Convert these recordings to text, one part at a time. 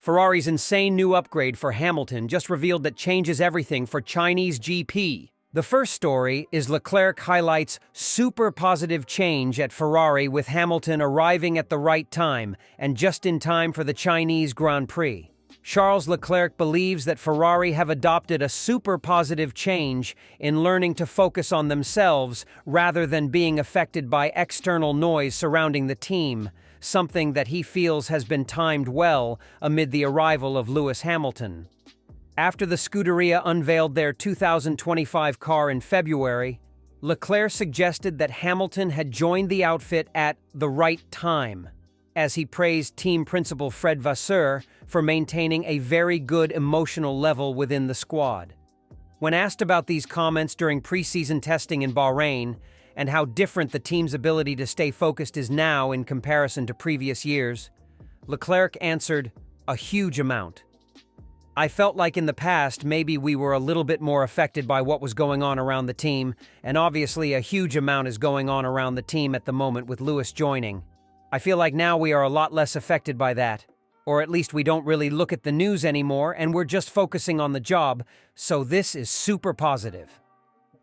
Ferrari's insane new upgrade for Hamilton just revealed that changes everything for Chinese GP. The first story is Leclerc highlights super positive change at Ferrari with Hamilton arriving at the right time and just in time for the Chinese Grand Prix. Charles Leclerc believes that Ferrari have adopted a super positive change in learning to focus on themselves rather than being affected by external noise surrounding the team, something that he feels has been timed well amid the arrival of Lewis Hamilton. After the Scuderia unveiled their 2025 car in February, Leclerc suggested that Hamilton had joined the outfit at the right time, as he praised team principal Fred Vasseur for maintaining a very good emotional level within the squad. When asked about these comments during preseason testing in Bahrain and how different the team's ability to stay focused is now in comparison to previous years, Leclerc answered, "A huge amount. I felt like in the past maybe we were a little bit more affected by what was going on around the team, and obviously a huge amount is going on around the team at the moment with Lewis joining. I feel like now we are a lot less affected by that. Or at least we don't really look at the news anymore and we're just focusing on the job, so this is super positive."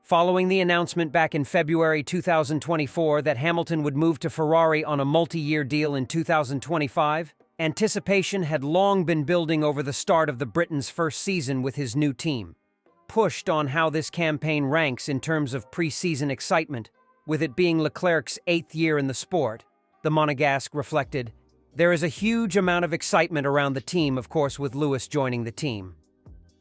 Following the announcement back in February 2024 that Hamilton would move to Ferrari on a multi-year deal in 2025, anticipation had long been building over the start of the Britain's first season with his new team. Pushed on how this campaign ranks in terms of pre-season excitement, with it being Leclerc's 8th year in the sport, the Monegasque reflected, "There is a huge amount of excitement around the team, of course, with Lewis joining the team.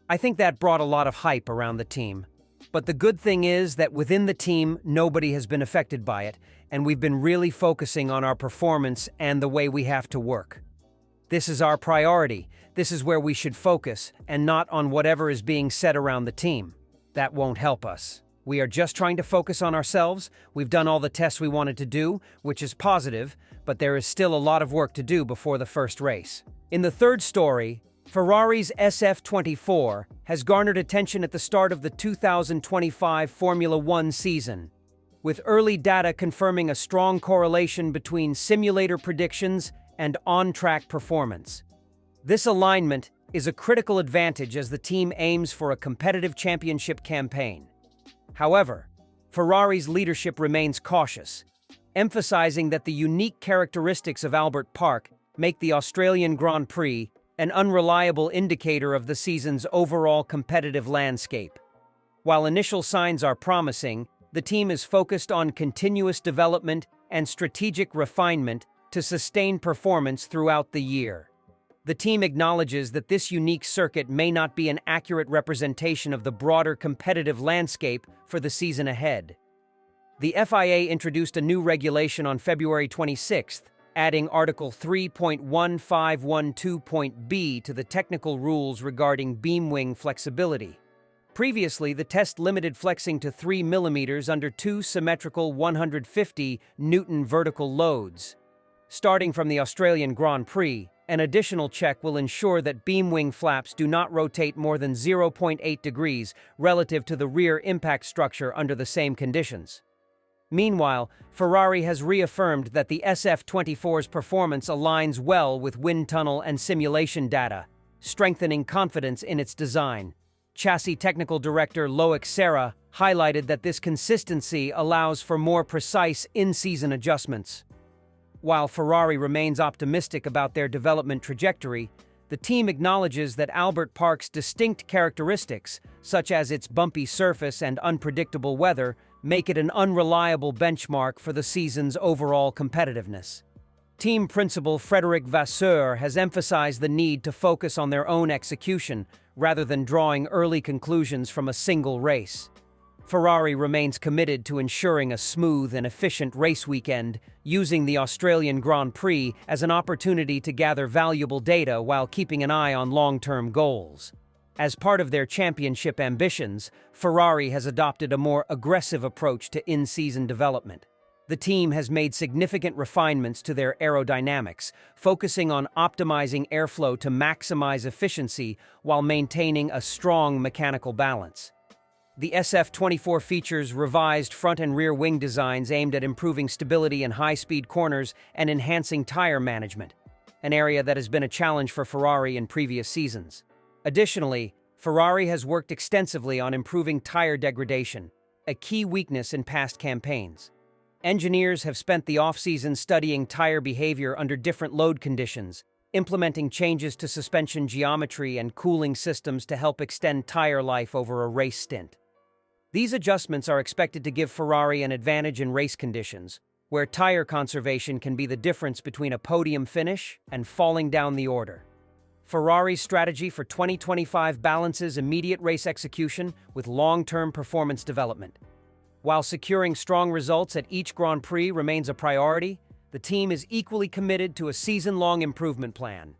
I think that brought a lot of hype around the team. But the good thing is that within the team, nobody has been affected by it, and we've been really focusing on our performance and the way we have to work. This is our priority. This is where we should focus, and not on whatever is being said around the team. That won't help us. We are just trying to focus on ourselves. We've done all the tests we wanted to do, which is positive, but there is still a lot of work to do before the first race." In the third story, Ferrari's SF24 has garnered attention at the start of the 2025 Formula One season, with early data confirming a strong correlation between simulator predictions and on-track performance. This alignment is a critical advantage as the team aims for a competitive championship campaign. However, Ferrari's leadership remains cautious, emphasizing that the unique characteristics of Albert Park make the Australian Grand Prix an unreliable indicator of the season's overall competitive landscape. While initial signs are promising, the team is focused on continuous development and strategic refinement to sustain performance throughout the year. The team acknowledges that this unique circuit may not be an accurate representation of the broader competitive landscape for the season ahead. The FIA introduced a new regulation on February 26th, adding Article 3.1512.b to the technical rules regarding beam wing flexibility. Previously, the test limited flexing to 3 mm under two symmetrical 150 Newton vertical loads. Starting from the Australian Grand Prix, an additional check will ensure that beam wing flaps do not rotate more than 0.8 degrees relative to the rear impact structure under the same conditions. Meanwhile, Ferrari has reaffirmed that the SF24's performance aligns well with wind tunnel and simulation data, strengthening confidence in its design. Chassis Technical Director Loic Serra highlighted that this consistency allows for more precise in-season adjustments. While Ferrari remains optimistic about their development trajectory, the team acknowledges that Albert Park's distinct characteristics, such as its bumpy surface and unpredictable weather, make it an unreliable benchmark for the season's overall competitiveness. Team principal Frederic Vasseur has emphasized the need to focus on their own execution rather than drawing early conclusions from a single race. Ferrari remains committed to ensuring a smooth and efficient race weekend, using the Australian Grand Prix as an opportunity to gather valuable data while keeping an eye on long-term goals. As part of their championship ambitions, Ferrari has adopted a more aggressive approach to in-season development. The team has made significant refinements to their aerodynamics, focusing on optimizing airflow to maximize efficiency while maintaining a strong mechanical balance. The SF24 features revised front and rear wing designs aimed at improving stability in high-speed corners and enhancing tire management. an area that has been a challenge for Ferrari in previous seasons. Additionally, Ferrari has worked extensively on improving tire degradation, a key weakness in past campaigns. Engineers have spent the off-season studying tire behavior under different load conditions, implementing changes to suspension geometry and cooling systems to help extend tire life over a race stint. These adjustments are expected to give Ferrari an advantage in race conditions, where tire conservation can be the difference between a podium finish and falling down the order. Ferrari's strategy for 2025 balances immediate race execution with long-term performance development. While securing strong results at each Grand Prix remains a priority, the team is equally committed to a season-long improvement plan.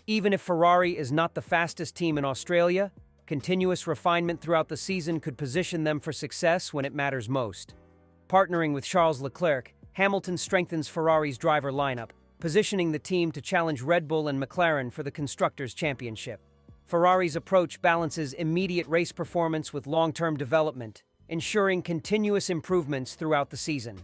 Even if Ferrari is not the fastest team in Australia, continuous refinement throughout the season could position them for success when it matters most. Partnering with Charles Leclerc, Hamilton strengthens Ferrari's driver lineup, positioning the team to challenge Red Bull and McLaren for the Constructors' Championship. Ferrari's approach balances immediate race performance with long-term development, ensuring continuous improvements throughout the season.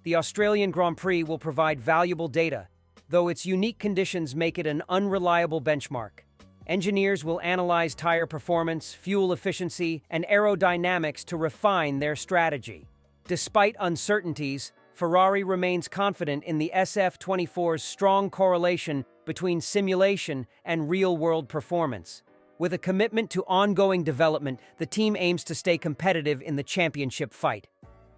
The Australian Grand Prix will provide valuable data, though its unique conditions make it an unreliable benchmark. Engineers will analyze tire performance, fuel efficiency, and aerodynamics to refine their strategy. Despite uncertainties, Ferrari remains confident in the SF24's strong correlation between simulation and real-world performance. With a commitment to ongoing development, the team aims to stay competitive in the championship fight.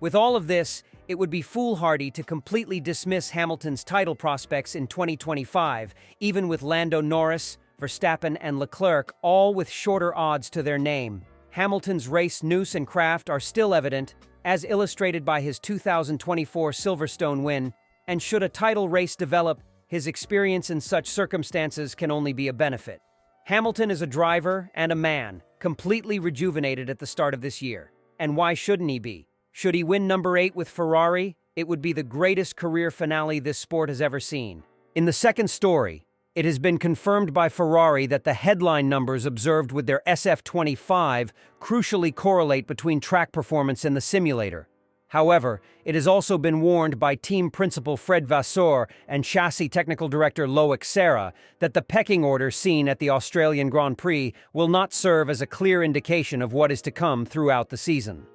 With all of this, it would be foolhardy to completely dismiss Hamilton's title prospects in 2025, even with Lando Norris, Verstappen, and Leclerc all with shorter odds to their name. Hamilton's race nous and craft are still evident, as illustrated by his 2024 Silverstone win, and should a title race develop, his experience in such circumstances can only be a benefit. Hamilton is a driver and a man, completely rejuvenated at the start of this year. And why shouldn't he be? Should he win number 8 with Ferrari, it would be the greatest career finale this sport has ever seen. In the second story, it has been confirmed by Ferrari that the headline numbers observed with their SF25 crucially correlate between track performance and the simulator. However, it has also been warned by team principal Fred Vasseur and chassis technical director leclerc that the pecking order seen at the Australian Grand Prix will not serve as a clear indication of what is to come throughout the season.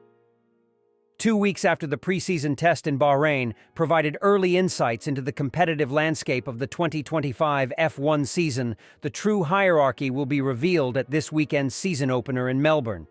2 weeks after the preseason test in Bahrain provided early insights into the competitive landscape of the 2025 F1 season, the true hierarchy will be revealed at this weekend's season opener in Melbourne.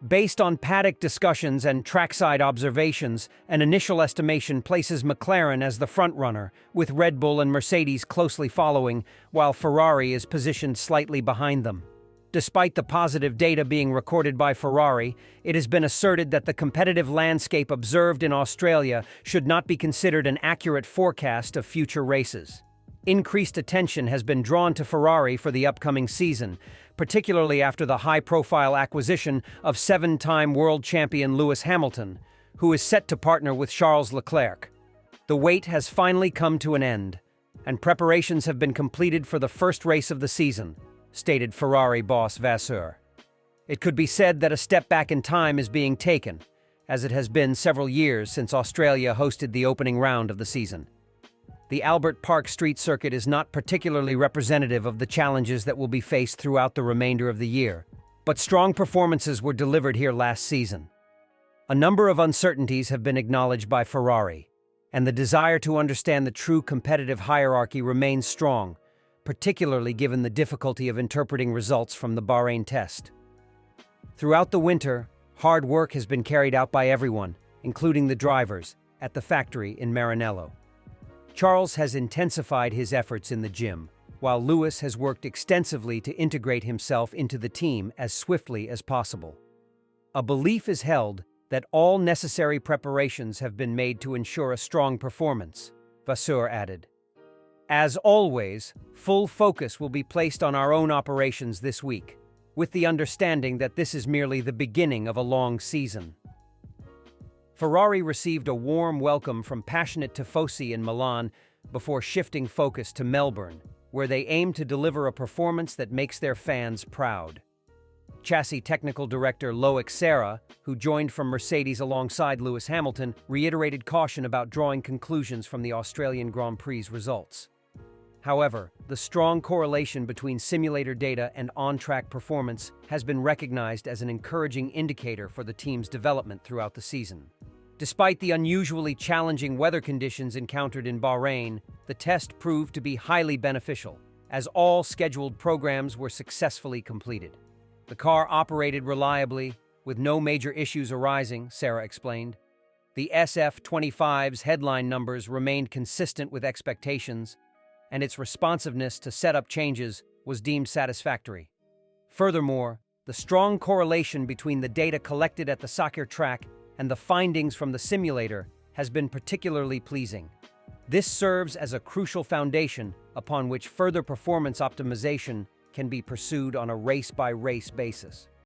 Based on paddock discussions and trackside observations, an initial estimation places McLaren as the frontrunner, with Red Bull and Mercedes closely following, while Ferrari is positioned slightly behind them. Despite the positive data being recorded by Ferrari, it has been asserted that the competitive landscape observed in Australia should not be considered an accurate forecast of future races. Increased attention has been drawn to Ferrari for the upcoming season, particularly after the high-profile acquisition of 7-time world champion Lewis Hamilton, who is set to partner with Charles Leclerc. The wait has finally come to an end, and preparations have been completed for the first race of the season, stated Ferrari boss Vasseur. It could be said that a step back in time is being taken, as it has been several years since Australia hosted the opening round of the season. The Albert Park Street Circuit is not particularly representative of the challenges that will be faced throughout the remainder of the year, but strong performances were delivered here last season. A number of uncertainties have been acknowledged by Ferrari, and the desire to understand the true competitive hierarchy remains strong, particularly given the difficulty of interpreting results from the Bahrain test. Throughout the winter, hard work has been carried out by everyone, including the drivers, at the factory in Maranello. Charles has intensified his efforts in the gym, while Lewis has worked extensively to integrate himself into the team as swiftly as possible. A belief is held that all necessary preparations have been made to ensure a strong performance, Vasseur added. As always, full focus will be placed on our own operations this week, with the understanding that this is merely the beginning of a long season. Ferrari received a warm welcome from passionate tifosi in Milan before shifting focus to Melbourne, where they aim to deliver a performance that makes their fans proud. Chassis technical director leclerc, who joined from Mercedes alongside Lewis Hamilton, reiterated caution about drawing conclusions from the Australian Grand Prix results. However, the strong correlation between simulator data and on-track performance has been recognized as an encouraging indicator for the team's development throughout the season. Despite the unusually challenging weather conditions encountered in Bahrain, the test proved to be highly beneficial, as all scheduled programs were successfully completed. The car operated reliably, with no major issues arising, Sarah explained. The SF-25's headline numbers remained consistent with expectations, and its responsiveness to setup changes was deemed satisfactory. Furthermore, the strong correlation between the data collected at the soccer track and the findings from the simulator has been particularly pleasing. This serves as a crucial foundation upon which further performance optimization can be pursued on a race-by-race basis.